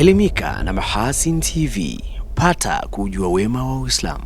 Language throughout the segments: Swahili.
Elimika na Mahasin TV, pata kujua wema wa Uislamu.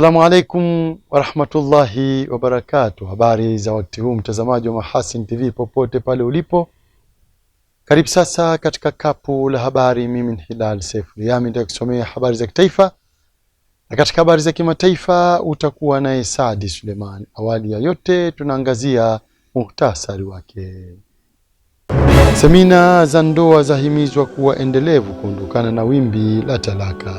Assalamu alaikum wa rahmatullahi wa barakatuh. Habari za wakati huu mtazamaji wa Mahasin TV popote pale ulipo. Karibu sasa katika kapu la habari. Mimi ni Hilal Sefu Yami, nitakusomea habari za kitaifa. Na katika habari za kimataifa utakuwa naye Saadi Suleiman. Awali ya yote tunaangazia muhtasari wake. Semina za ndoa zahimizwa kuwa endelevu kuondokana na wimbi la talaka.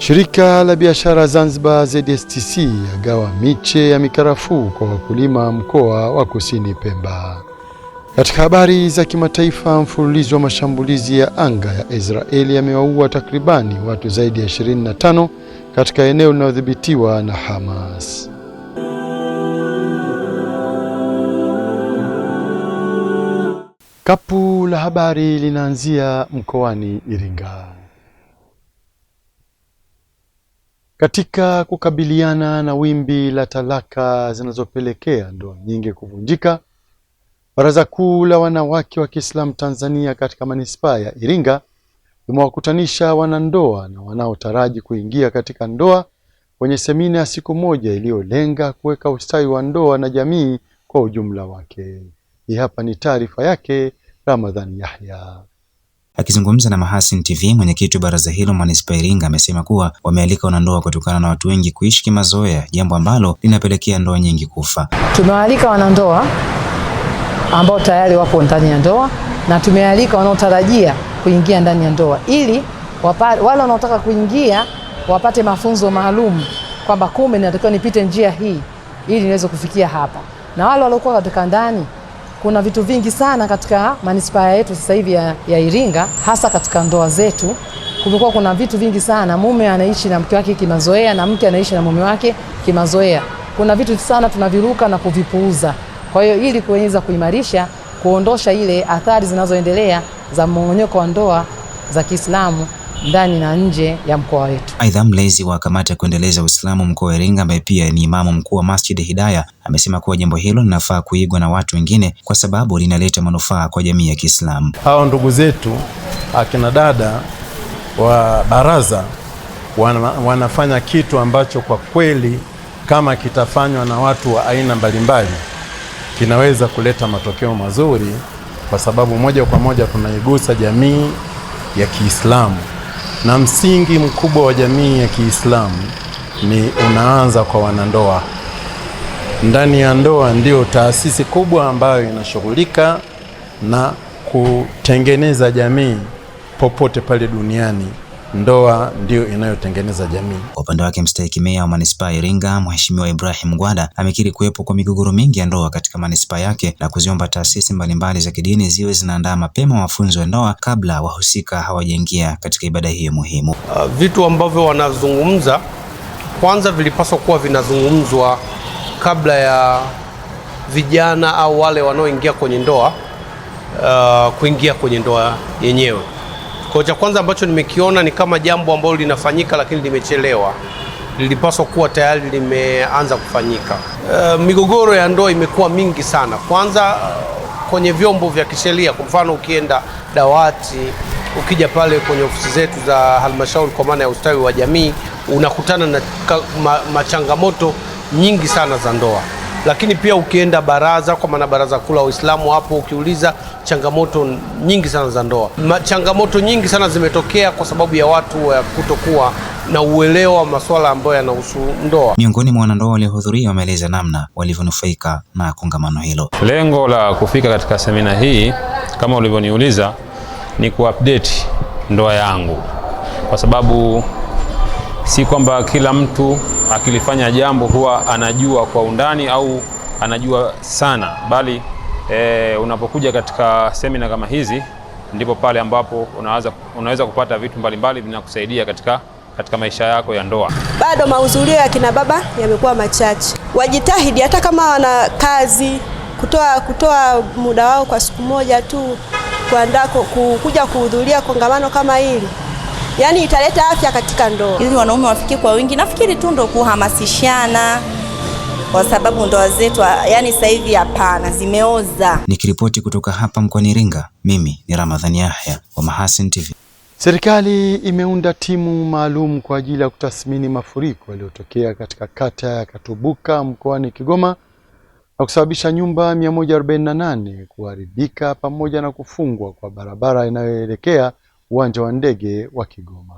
Shirika la biashara Zanzibar ZSTC yagawa miche ya mikarafuu kwa wakulima mkoa wa Kusini Pemba. Katika habari za kimataifa, mfululizo wa mashambulizi ya anga ya Israeli yamewaua takribani watu zaidi ya 25 katika eneo linalodhibitiwa na Hamas. Kapu la habari linaanzia mkoani Iringa. Katika kukabiliana na wimbi la talaka zinazopelekea ndoa nyingi kuvunjika, Baraza Kuu la Wanawake wa Kiislamu Tanzania katika manispaa ya Iringa limewakutanisha wanandoa na wanaotaraji kuingia katika ndoa kwenye semina ya siku moja iliyolenga kuweka ustawi wa ndoa na jamii kwa ujumla wake. Hii hapa ni taarifa yake Ramadhani Yahya. Akizungumza na Mahasin TV, mwenyekiti wa baraza hilo manispaa Iringa amesema kuwa wamealika wanandoa kutokana na watu wengi kuishi kimazoea, jambo ambalo linapelekea ndoa nyingi kufa. Tumewaalika wanandoa ambao tayari wapo ndani ya ndoa na tumealika wanaotarajia kuingia ndani ya ndoa ili wale wanaotaka kuingia wapate mafunzo maalum kwamba kumbe ninatakiwa nipite njia hii ili niweze kufikia hapa. Na wale waliokuwa katika ndani, kuna vitu vingi sana katika manispaa yetu sasa hivi ya Iringa, hasa katika ndoa zetu. Kumekuwa kuna vitu vingi sana, mume anaishi na mke wake kimazoea na mke anaishi na mume wake kimazoea. Kuna vitu sana tunaviruka na kuvipuuza. Kwa hiyo ili kuweza kuimarisha, kuondosha ile athari zinazoendelea za mmomonyoko wa ndoa za Kiislamu ndani na nje ya mkoa wetu. Aidha, mlezi wa kamati ya kuendeleza Uislamu mkoa wa Iringa ambaye pia ni imamu mkuu wa Masjid Hidayah amesema kuwa jambo hilo linafaa kuigwa na watu wengine kwa sababu linaleta manufaa kwa jamii ya Kiislamu. Hao ndugu zetu akina dada wa baraza wanafanya kitu ambacho kwa kweli kama kitafanywa na watu wa aina mbalimbali kinaweza kuleta matokeo mazuri, kwa sababu moja kwa moja tunaigusa jamii ya Kiislamu. Na msingi mkubwa wa jamii ya Kiislamu ni unaanza kwa wanandoa. Ndani ya ndoa ndio taasisi kubwa ambayo inashughulika na kutengeneza jamii popote pale duniani. Ndoa ndio inayotengeneza jamii. Kwa upande wake, mstahiki meya wa manispaa Iringa Mheshimiwa Ibrahim Gwada amekiri kuwepo kwa migogoro mingi ya ndoa katika manispaa yake na kuziomba taasisi mbalimbali za kidini ziwe zinaandaa mapema mafunzo ya ndoa kabla wahusika hawajaingia katika ibada hiyo muhimu. Vitu ambavyo wanazungumza kwanza vilipaswa kuwa vinazungumzwa kabla ya vijana au wale wanaoingia kwenye ndoa kuingia kwenye ndoa yenyewe. Kwa cha kwanza ambacho nimekiona ni kama jambo ambalo linafanyika lakini limechelewa. Lilipaswa kuwa tayari limeanza kufanyika. Migogoro ya ndoa imekuwa mingi sana. Kwanza kwenye vyombo vya kisheria, kwa mfano ukienda dawati, ukija pale kwenye ofisi zetu za halmashauri kwa maana ya ustawi wa jamii, unakutana na machangamoto nyingi sana za ndoa. Lakini pia ukienda baraza kwa maana baraza kuu la Uislamu, hapo ukiuliza changamoto nyingi sana za ndoa. Changamoto nyingi sana zimetokea kwa sababu ya watu kutokuwa na uelewa wa masuala ambayo yanahusu ndoa. Miongoni mwa wanandoa waliohudhuria wameeleza namna walivyonufaika na kongamano hilo. Lengo la kufika katika semina hii kama ulivyoniuliza ni kuupdate ndoa yangu, kwa sababu si kwamba kila mtu akilifanya jambo huwa anajua kwa undani au anajua sana, bali unapokuja katika semina kama hizi ndipo pale ambapo unaweza kupata vitu mbalimbali vinakusaidia katika maisha yako ya ndoa. Bado mahudhurio ya kina baba yamekuwa machache. Wajitahidi hata kama wana kazi kutoa muda wao kwa siku moja tu kuja kuhudhuria kongamano kama hili. Yaani italeta afya katika ndoa. Ili wanaume wafikie kwa wingi, nafikiri tu ndo kuhamasishana, kwa sababu ndoa zetu yani sasa hivi hapana, zimeoza. Nikiripoti kutoka hapa mkoani Iringa, mimi ni Ramadhani Yahya wa Mahasin TV. Serikali imeunda timu maalum kwa ajili ya kutathmini mafuriko yaliyotokea katika kata ya Katubuka mkoani Kigoma na kusababisha nyumba 148 kuharibika pamoja na kufungwa kwa barabara inayoelekea uwanja wa ndege wa Kigoma.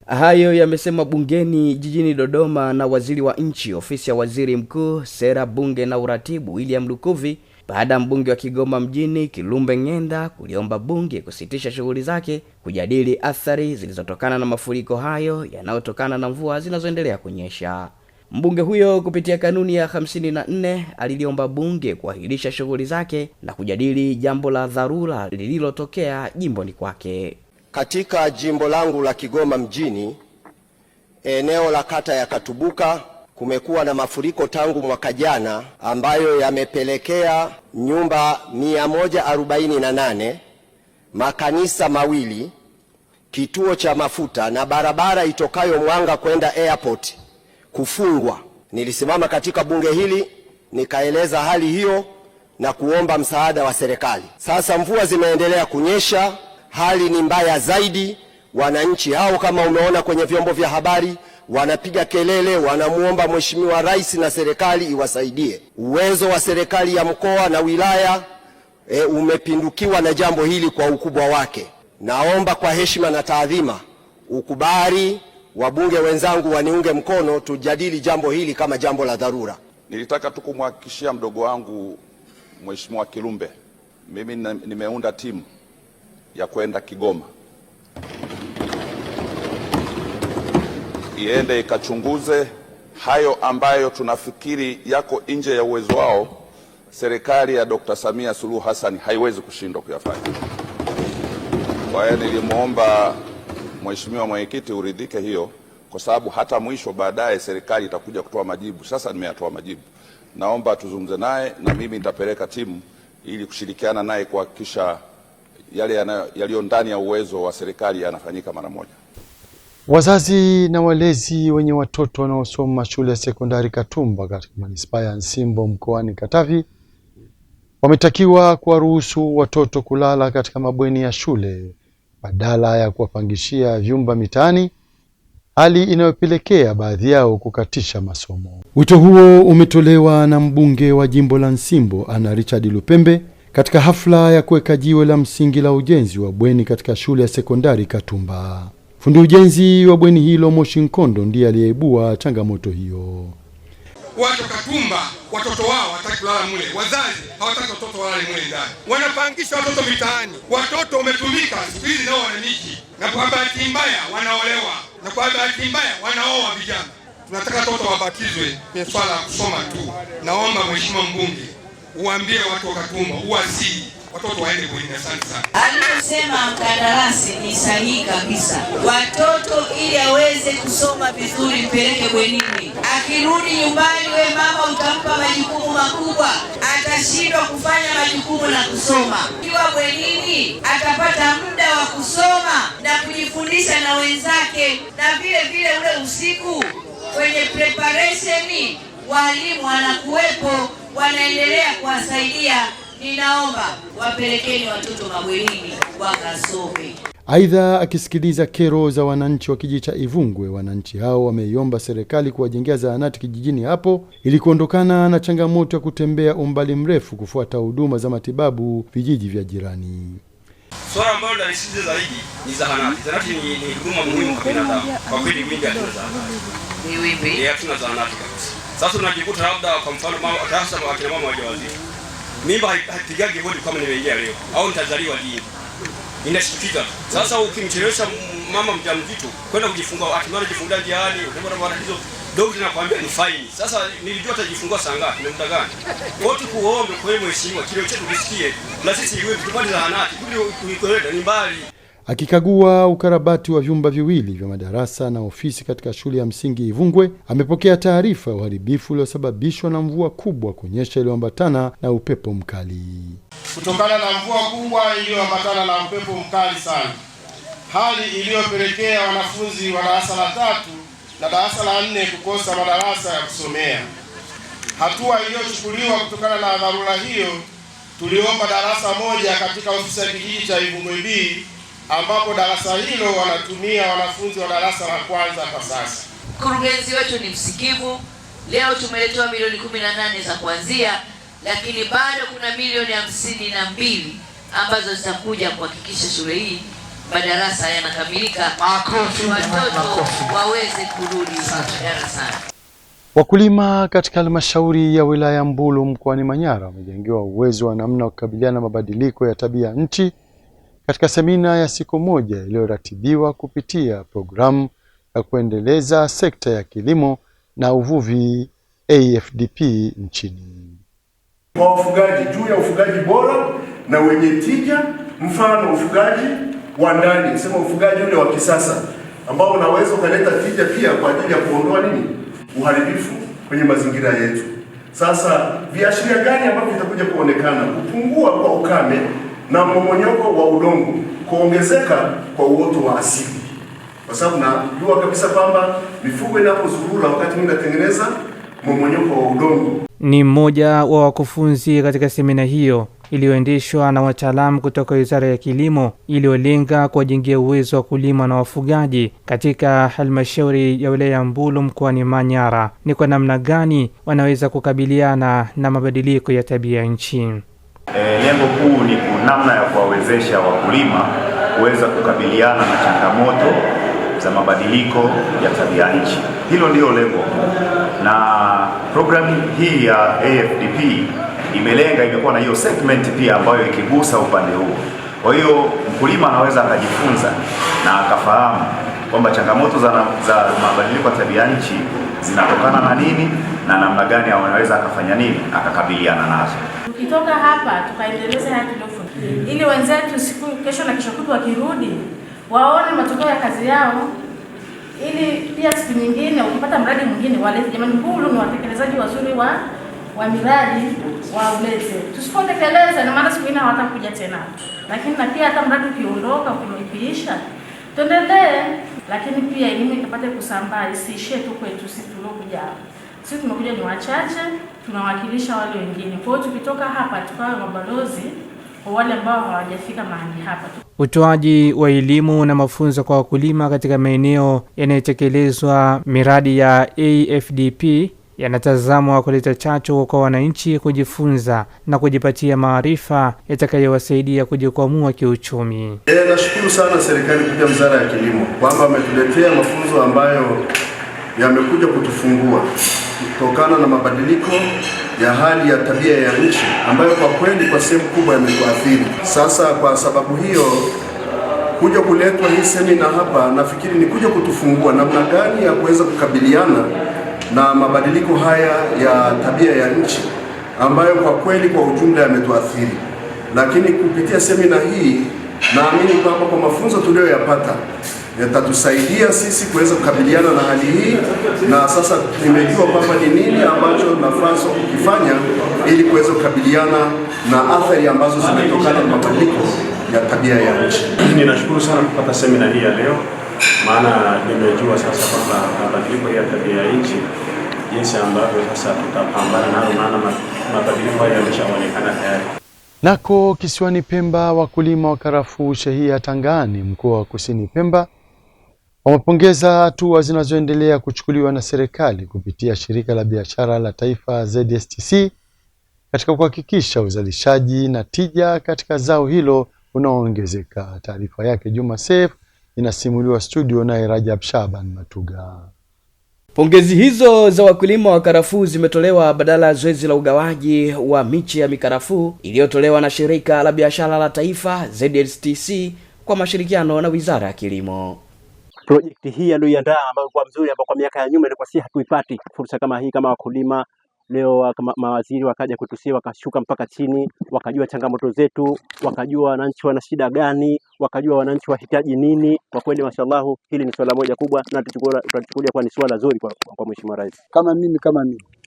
Hayo yamesema bungeni jijini Dodoma na waziri wa nchi ofisi ya waziri mkuu, sera, bunge na uratibu William Lukuvi, baada ya mbunge wa Kigoma mjini Kilumbe Ngenda kuliomba bunge kusitisha shughuli zake kujadili athari zilizotokana na mafuriko hayo yanayotokana na mvua zinazoendelea kunyesha. Mbunge huyo kupitia kanuni ya 54 aliliomba bunge kuahirisha shughuli zake na kujadili jambo la dharura lililotokea jimboni kwake. Katika jimbo langu la Kigoma mjini, eneo la kata ya Katubuka, kumekuwa na mafuriko tangu mwaka jana ambayo yamepelekea nyumba 148, makanisa mawili, kituo cha mafuta na barabara itokayo Mwanga kwenda airport kufungwa. Nilisimama katika bunge hili nikaeleza hali hiyo na kuomba msaada wa serikali. Sasa mvua zimeendelea kunyesha, hali ni mbaya zaidi. Wananchi hao kama umeona kwenye vyombo vya habari wanapiga kelele, wanamuomba Mheshimiwa Rais na serikali iwasaidie. Uwezo wa serikali ya mkoa na wilaya umepindukiwa na jambo hili kwa ukubwa wake. Naomba kwa heshima na taadhima ukubali wabunge wenzangu waniunge mkono, tujadili jambo hili kama jambo la dharura. Nilitaka tu kumhakikishia mdogo wangu Mheshimiwa Kilumbe, mimi nimeunda timu ya kwenda Kigoma iende ikachunguze hayo ambayo tunafikiri yako nje ya uwezo wao. Serikali ya Dr. Samia Suluhu Hassan haiwezi kushindwa kuyafanya. Kwa hiyo nilimwomba Mheshimiwa Mwenyekiti uridhike hiyo, kwa sababu hata mwisho baadaye serikali itakuja kutoa majibu. Sasa nimeyatoa majibu. Naomba tuzungumze naye na mimi nitapeleka timu ili kushirikiana naye kuhakikisha yale yaliyo ndani ya uwezo wa serikali yanafanyika mara moja. Wazazi na walezi wenye watoto wanaosoma shule ya sekondari Katumba katika manispaa ya Nsimbo mkoani Katavi wametakiwa kuwaruhusu watoto kulala katika mabweni ya shule badala ya kuwapangishia vyumba mitaani, hali inayopelekea baadhi yao kukatisha masomo. Wito huo umetolewa na mbunge wa jimbo la Nsimbo Ana Richard Lupembe katika hafla ya kuweka jiwe la msingi la ujenzi wa bweni katika shule ya sekondari Katumba. Fundi ujenzi wa bweni hilo Moshi Nkondo ndiye aliyeibua changamoto hiyo. Watu Katumba watoto wao wataki kulala mule, wazazi hawataki watoto walale mule ndani, wanapangisha watoto mitaani. Watoto umetumika siku hizi nao wananiki, na kwa bahati mbaya wanaolewa, na kwa bahati mbaya wanaoa vijana. Tunataka watoto wabatizwe kwenye swala la kusoma tu. Naomba Mheshimiwa mbunge uambie watu wa Katumba uwasii watoto waende bweni. Asante sana. Anasema mkandarasi ni sahihi kabisa. Watoto ili aweze kusoma vizuri mpeleke bwenini. Akirudi nyumbani, we mama utampa majukumu makubwa, atashindwa kufanya majukumu na kusoma. Kiwa bwenini atapata muda wa kusoma na kujifundisha na wenzake, na vile vile ule usiku kwenye preparation walimu wanakuwepo, wanaendelea kuwasaidia. Ninaomba wapelekeni watoto mabwenini wakasome. Aidha, akisikiliza kero za wananchi wa kijiji cha Ivungwe, wananchi hao wameiomba serikali kuwajengea zahanati kijijini hapo ili kuondokana na changamoto ya kutembea umbali mrefu kufuata huduma za matibabu vijiji vya jirani. Swala ambalo linasisitiza zaidi ni zahanati. Zahanati ni huduma muhimu kwa binadamu. Kwa kweli Wimbi hatuna zahanati. Ni Wimbi? Hatuna zahanati kabisa. Sasa unajikuta labda kwa mfano mama hasa kwa akina mama wajawazito. Mimba haipigagi hodi kama nimeingia leo au nitazaliwa lini. Inashtukiza. Sasa ukimchelewesha mama mjamzito kwenda kujifungua, akimara kujifungua jiani, unaona matatizo, daktari anakuambia ni fine. Sasa nilijua atajifungua saa ngapi na muda gani? Wote kuombe kwa mheshimiwa kile chetu kisikie na sisi iwe tupate zahanati ili kuikwenda ni mbali. Akikagua ukarabati wa vyumba viwili vya madarasa na ofisi katika shule ya msingi Ivungwe, amepokea taarifa ya uharibifu uliosababishwa na mvua kubwa kunyesha iliyoambatana na upepo mkali. Kutokana na mvua kubwa iliyoambatana na upepo mkali sana, hali iliyopelekea wanafunzi wa darasa la 3 na darasa la 4 kukosa madarasa ya kusomea. Hatua iliyochukuliwa kutokana na dharura hiyo, tuliomba darasa moja katika ofisi ya kijiji cha Ivungwe B, ambapo darasa hilo wanatumia wanafunzi wa darasa la kwanza kwa sasa. Mkurugenzi wetu ni msikivu. Leo tumeletewa milioni 18 za kuanzia, lakini bado kuna milioni 52 ambazo zitakuja kuhakikisha shule hii madarasa yanakamilika, watoto waweze kurudi darasani. Wakulima katika halmashauri ya wilaya Mbulu mkoani Manyara wamejengewa uwezo wa namna wa kukabiliana na mabadiliko ya tabia nchi katika semina ya siku moja iliyoratibiwa kupitia programu ya kuendeleza sekta ya kilimo na uvuvi AFDP nchini. Kwa ufugaji juu ya ufugaji bora na wenye tija, mfano ufugaji wa ndani, sema ufugaji ule wa kisasa ambao unaweza kuleta tija pia kwa ajili ya kuondoa uharibifu kwenye mazingira yetu. Sasa viashiria gani ambavyo vitakuja kuonekana? Kupungua kwa ukame na mmomonyoko wa udongo, kuongezeka kwa uoto wa asili. Kwa sababu najua kabisa kwamba mifugo inapozurura wakati inatengeneza mmomonyoko wa udongo. Ni mmoja wa wakufunzi katika semina hiyo iliyoendeshwa na wataalamu kutoka Wizara ya Kilimo iliyolenga kuwajengea uwezo wa kulima na wafugaji katika halmashauri ya wilaya ya Mbulu mkoani Manyara ni kwa namna gani wanaweza kukabiliana na mabadiliko ya tabia nchi. Lengo kuu ni namna ya kuwawezesha wakulima kuweza kukabiliana na changamoto za mabadiliko ya tabia nchi. Hilo ndio lengo. Na programu hii ya AFDP imekuwa na hiyo segment pia ambayo ikigusa upande huo. Kwa hiyo mkulima anaweza akajifunza na akafahamu kwamba changamoto za mabadiliko ya tabia nchi zinatokana na nini na namna gani anaweza akafanya nini akakabiliana nazo. Tukitoka hapa tukaendeleza haya tuliyofundishwa, ili wenzetu siku kesho na kesho kutwa wakirudi waone matokeo ya kazi yao, ili pia siku nyingine ukipata mradi mwingine walete, jamani, Mbulu ni watekelezaji wazuri wa miradi wa ulete. Tusipotekeleza na maana siku nyingine hawatakuja tena. Lakini na pia hata mradi ukiondoka ukiisha tuendelee, lakini pia elimu ikapate kusambaa, isiishie tu kwetu sisi tuliokuja. Sisi tumekuja ni wachache, tunawakilisha wale wengine. Kwa hiyo tukitoka hapa tukawe mabalozi kwa wale ambao hawajafika mahali hapa. Utoaji wa elimu na mafunzo kwa wakulima katika maeneo yanayotekelezwa miradi ya AFDP yanatazamwa kuleta chachu kwa wananchi kujifunza na kujipatia maarifa yatakayowasaidia kujikwamua kiuchumi. Nashukuru sana serikali kupitia Wizara ya Kilimo kwamba ametuletea mafunzo ambayo yamekuja kutufungua kutokana na mabadiliko ya hali ya tabia ya nchi ambayo kwa kweli kwa sehemu kubwa yametuathiri. Sasa kwa sababu hiyo kuja kuletwa hii semina hapa, nafikiri ni kuja kutufungua namna gani ya kuweza kukabiliana na mabadiliko haya ya tabia ya nchi ambayo kwa kweli kwa ujumla yametuathiri. Lakini kupitia semina hii naamini kwamba kwa mafunzo tuliyoyapata yatatusaidia sisi kuweza kukabiliana na hali hii, na sasa nimejua kwamba ni nini ambacho tunapaswa kukifanya ili kuweza kukabiliana na athari ambazo zimetokana na mabadiliko ya tabia ya nchi. Ninashukuru sana kupata semina hii ya leo, maana nimejua sasa kwamba mabadiliko ya tabia ya nchi jinsi ambavyo sasa tutapambana nayo, maana mabadiliko haya yameshaonekana tayari. Nako kisiwani Pemba, wakulima wa karafuu shehia Tangani mkoa wa Kusini Pemba wamepongeza hatua zinazoendelea kuchukuliwa na serikali kupitia shirika la biashara la taifa ZSTC katika kuhakikisha uzalishaji na tija katika zao hilo unaoongezeka. Taarifa yake Juma Seif inasimuliwa studio naye Rajab Shaban Matuga. Pongezi hizo za wakulima wa karafuu zimetolewa badala ya zoezi la ugawaji wa miche ya mikarafuu iliyotolewa na shirika la biashara la taifa ZSTC kwa mashirikiano na Wizara ya Kilimo. Projekti hii aliyoiandaa ambayo kwa mzuri, ambayo kwa miaka ya nyuma ilikuwa si hatuipati fursa kama hii kama wakulima. Leo kama mawaziri wakaja kutusia, wakashuka mpaka chini, wakajua changamoto zetu, wakajua wananchi wana shida gani, wakajua wananchi wahitaji nini. Kwa kweli mashallah, hili ni swala moja kubwa na tutachukulia kwa ni swala zuri kwa Mheshimiwa Rais. Kama mimi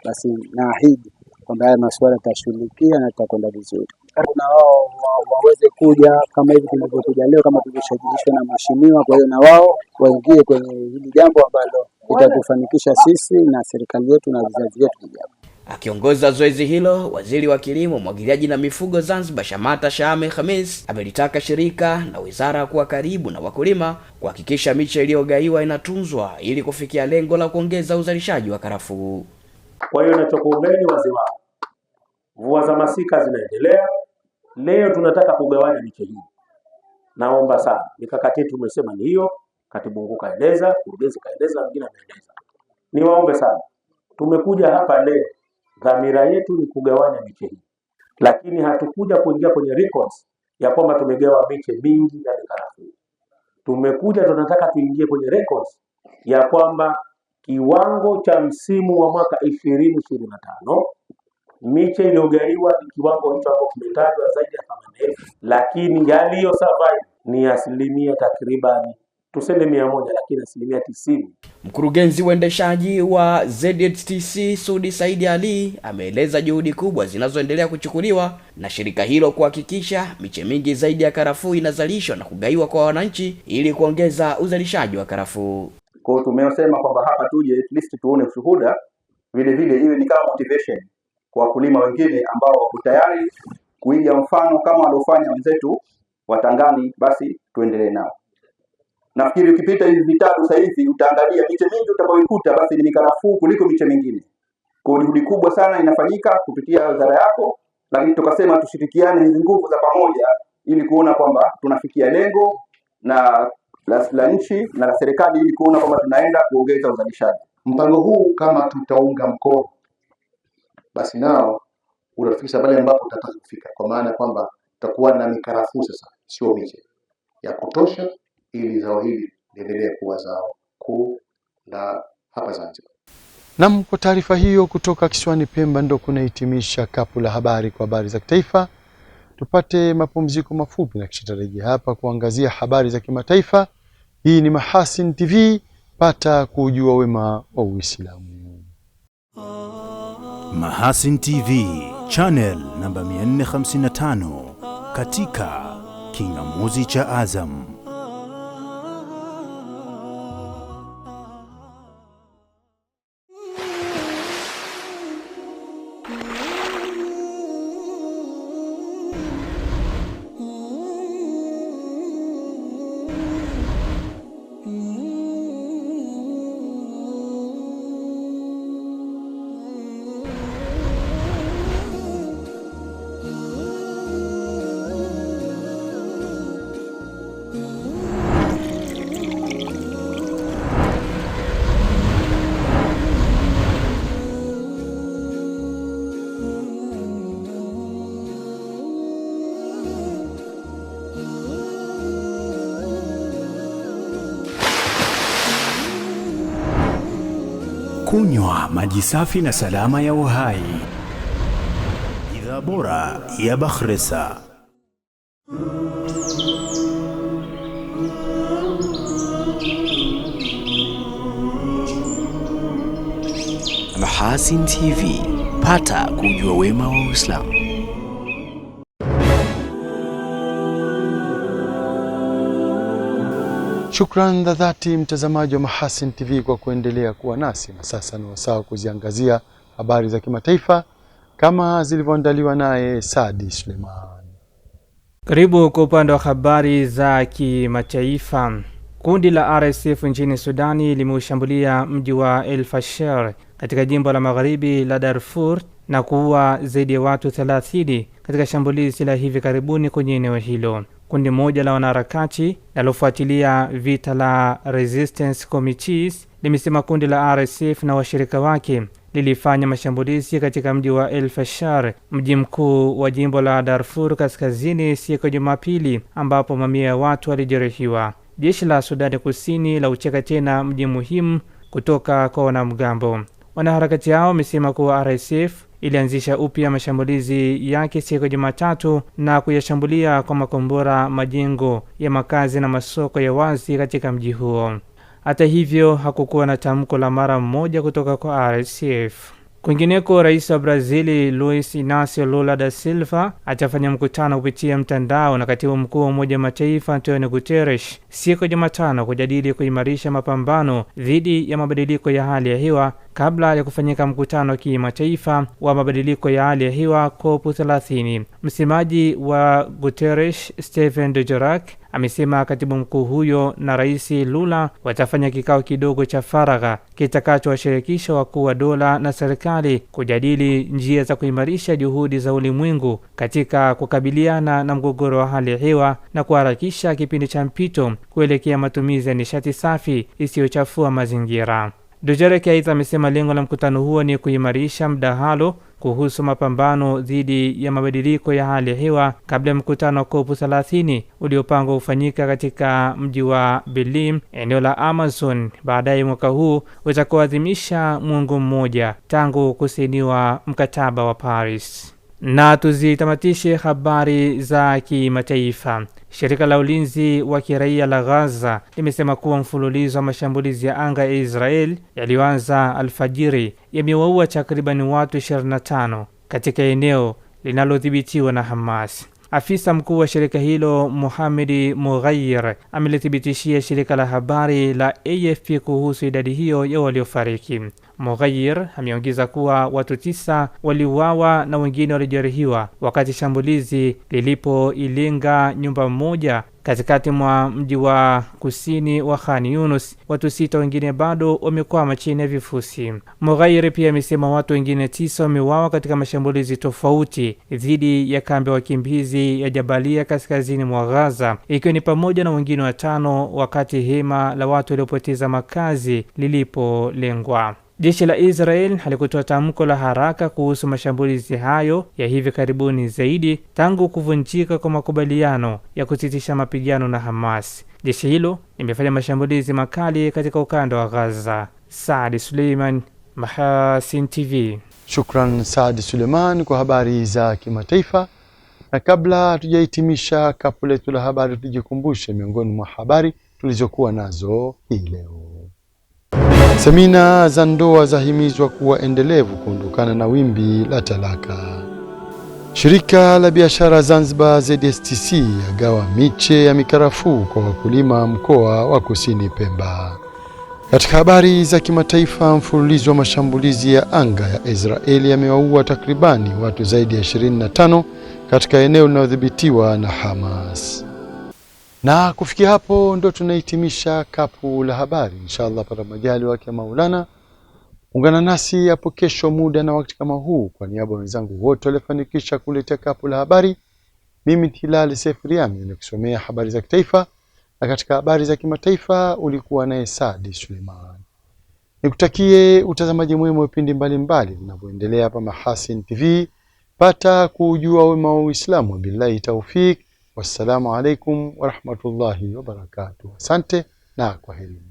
basi naahidi kwamba haya masuala tutashughulikia na tutakwenda vizuri. Na wao waweze kuja kama hivi tunavyokuja leo, kama tulivyosajilishwa na mheshimiwa. Kwa hiyo na wao waingie kwenye hili jambo ambalo litatufanikisha sisi na serikali yetu na vizazi vyetu vijavyo. Akiongoza zoezi hilo, Waziri wa Kilimo, Umwagiliaji na Mifugo Zanzibar Shamata Shame Khamis amelitaka shirika na wizara kuwa karibu na wakulima kuhakikisha miche iliyogaiwa inatunzwa ili kufikia lengo la kuongeza uzalishaji wa karafuu. Kwa hiyo nachokuombeni wazee wangu, mvua za masika zinaendelea. Leo tunataka kugawanya miche hii. Naomba sana, mikakati yetu tumesema ni hiyo, Katibu Mkuu kaeleza, Kurugenzi kaeleza, wengine wameeleza. Niwaombe sana, tumekuja hapa leo, dhamira yetu ni kugawanya miche hii. Lakini hatukuja kuingia kwenye records ya kwamba tumegawa miche mingi ya karafuu. Tumekuja tunataka tuingie kwenye records ya kwamba kiwango cha msimu wa mwaka 2025 miche iliyogaiwa ni kiwango hicho hapo kimetajwa zaidi ya 80,000, lakini yaliyo survive ni asilimia takribani tuseme 100, lakini asilimia 90. Mkurugenzi uendeshaji wa ZSTC Sudi Saidi Ali ameeleza juhudi kubwa zinazoendelea kuchukuliwa na shirika hilo kuhakikisha miche mingi zaidi ya karafuu inazalishwa na kugaiwa kwa wananchi ili kuongeza uzalishaji wa karafuu. Kwa hiyo tumesema kwamba hapa tuje at least tuone ushuhuda, vile vile iwe ni kama motivation kwa wakulima wengine ambao wako tayari kuiga mfano kama waliofanya wenzetu watangani, basi tuendelee nao. Nafikiri ukipita hivi vitabu sasa hivi utaangalia miche mingi utakayoikuta basi ni mikarafuu kuliko miche mingine. Kwa hiyo juhudi kubwa sana inafanyika kupitia wizara yako, lakini tukasema tushirikiane hizi nguvu za pamoja ili kuona kwamba tunafikia lengo na la nchi na la serikali ili kuona kwamba tunaenda kuongeza uzalishaji. Mpango huu kama tutaunga mkono, basi nao utafikisha pale ambapo tutataka kufika, kwa maana kwamba tutakuwa na mikarafuu sasa, sio miche ya kutosha, ili zao hili liendelee kuwa zao kuu la hapa Zanzibar. Naam, kwa taarifa hiyo kutoka kisiwani Pemba ndo kunahitimisha kapu la habari kwa habari za kitaifa. Tupate mapumziko mafupi na kisha tarejea hapa kuangazia habari za kimataifa. Hii ni Mahasin TV, pata kujua wema wa Uislamu. Mahasin TV, channel namba 455 katika kingamuzi cha Azam. Kunywa maji safi na salama ya uhai. Bidhaa bora ya Bakhresa. Mahasin TV, pata kujua wema wa Uislamu. Shukran za dhati mtazamaji wa Mahasin TV kwa kuendelea kuwa nasi, na sasa ni wasaa kuziangazia habari za kimataifa kama zilivyoandaliwa naye Saadi Suleiman. Karibu kwa upande wa habari za kimataifa. Kundi la RSF nchini Sudani limeushambulia mji wa El Fasher katika jimbo la magharibi la Darfur na kuua zaidi ya watu 30 katika shambulizi la hivi karibuni kwenye eneo hilo. kundi moja la wanaharakati linalofuatilia vita la Resistance Committees limesema kundi la RSF na washirika wake lilifanya mashambulizi katika mji wa El Fasher, mji mkuu wa jimbo la Darfur Kaskazini, siku ya Jumapili, ambapo mamia ya watu walijeruhiwa. Jeshi la Sudani Kusini la ucheka tena mji muhimu kutoka kwa wanamgambo. Wanaharakati hao wamesema kuwa RSF ilianzisha upya mashambulizi yake siku ya Jumatatu na kuyashambulia kwa makombora majengo ya makazi na masoko ya wazi katika mji huo. Hata hivyo, hakukuwa na tamko la mara moja kutoka kwa RSF. Kwingineko, rais wa Brazili Luiz Inacio Lula da Silva atafanya mkutano kupitia mtandao na katibu mkuu wa Umoja wa Mataifa Antonio Guterres siku ya Jumatano kujadili kuimarisha mapambano dhidi ya mabadiliko ya hali ya hewa kabla ya kufanyika mkutano wa kimataifa wa mabadiliko ya hali ya hewa COP30. Msemaji wa Guterres, Stephen Dujarric, amesema katibu mkuu huyo na rais Lula watafanya kikao kidogo cha faragha kitakachowashirikisha wakuu wa dola na serikali kujadili njia za kuimarisha juhudi za ulimwengu katika kukabiliana na mgogoro wa hali ya hewa na kuharakisha kipindi cha mpito kuelekea matumizi ya nishati safi isiyochafua mazingira. Dujarric aidha amesema lengo la mkutano huo ni kuimarisha mdahalo kuhusu mapambano dhidi ya mabadiliko ya hali ya hewa kabla ya mkutano wa COP30 uliopangwa kufanyika katika mji wa Belém, eneo la Amazon, baadaye mwaka huu utakaoadhimisha mwongo mmoja tangu kusainiwa mkataba wa Paris. Na tuzitamatishe habari za kimataifa. Shirika la ulinzi wa kiraia la Gaza limesema kuwa mfululizo wa mashambulizi ya anga ya Israel yaliyoanza alfajiri yamewaua takriban watu 25 katika eneo linalodhibitiwa na Hamas. Afisa mkuu wa shirika hilo Mohamed Mughayir amelithibitishia shirika la habari la AFP kuhusu idadi hiyo ya waliofariki. Mughayir ameongeza kuwa watu 9 waliuawa na wengine walijeruhiwa wakati shambulizi lilipoilenga nyumba moja katikati mwa mji wa kusini wa Khan Yunus. Watu 6 wengine bado wamekwama chini ya vifusi. Mughayir pia amesema watu wengine 9 wameuawa katika mashambulizi tofauti dhidi ya kambi ya wakimbizi ya Jabalia kaskazini mwa Gaza, ikiwa ni pamoja na wengine 5 wakati hema la watu waliopoteza makazi lilipolengwa. Jeshi la Israel halikutoa tamko la haraka kuhusu mashambulizi hayo ya hivi karibuni zaidi tangu kuvunjika kwa makubaliano ya kusitisha mapigano na Hamas. Jeshi hilo limefanya mashambulizi makali katika ukanda wa Gaza. Saad Suleiman, Mahasin TV. Shukran Saad Suleiman kwa habari za kimataifa. Na kabla tujahitimisha kapu letu la habari, tujikumbushe miongoni mwa habari tulizokuwa nazo hii leo. Semina za ndoa zahimizwa kuwa endelevu kuondokana na wimbi la talaka. Shirika la biashara Zanzibar ZSTC yagawa miche ya mikarafuu kwa wakulima mkoa wa Kusini Pemba. Katika habari za kimataifa, mfululizo wa mashambulizi ya anga ya Israeli yamewaua takribani watu zaidi ya 25 katika eneo linalodhibitiwa na Hamas. Na kufikia hapo ndo tunahitimisha kapu la habari. Inshallah para majali wake Maulana, ungana nasi hapo kesho muda na wakati kama huu. Kwa niaba ya wenzangu wote waliofanikisha kuletea kapu la habari, mimi Hilal Sefriami nikusomea habari za kitaifa, na katika habari za kimataifa ulikuwa naye Saadi Suleiman. Nikutakie utazamaji mwema wa vipindi mbalimbali vinavyoendelea hapa Mahasin TV. Pata kujua wema wa Uislamu. Billahi taufik. Wassalamu alaikum wa rahmatullahi wa barakatuh. Asante na kwaheri.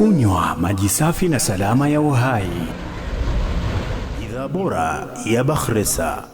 Kunywa maji safi na salama ya uhai. Bidhaa bora ya Bakhresa.